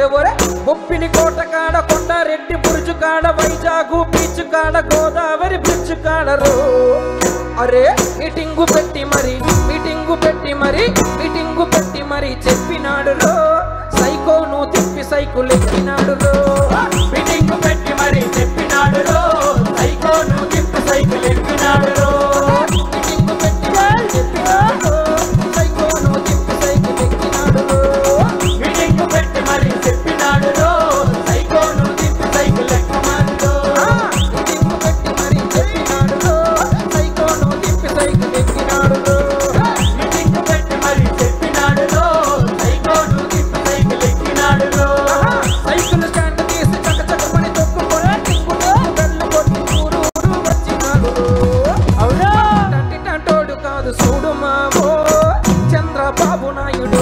ఒరే బొప్పిలి కోట కాడ కొండారెడ్డి బురుజు కాడ వైజాగు బీచ్ కాడ గోదావరి బ్రిడ్జ్ కాడరు అరే మీటింగు పెట్టి మరి చెప్పినాడు రో సైకోను తిప్పి సైకిల్ ఎక్కినాడు రో మీటింగు పెట్టి మరి చెప్పినాడు రో సైకోను తిప్పి సైకిల్ ఎక్కినాడు రో మీటింగు పెట్టి మరి చెప్పినాడు సైకోను తిప్పి సైకిల్ ఎక్కినాడు రో మీటింగు పెట్టి మరి చెప్పినాడు రో సైకోను తిప్పి సైకిల్ ఎక్కినాడు రో మీటింగు పెట్టి మరి చెప్పినాడు రో సైకోను తిప్పి సైకిల్ ఎక్కినాడు రో మీటింగు పెట్టి మరి చెప్పినాడు రో సైకోను తిప్పి సైకిల్ ఎక్కినాడు రో సైకిల్ స్టాండ్ తీసి చకచకమని తొక్కుకొని టింగులో బెల్లు కొట్టి ఊరు వచ్చినాడు అవునా టంటి టంటోడు కాదు చూడు మావో చంద్రబాబు నాయుడు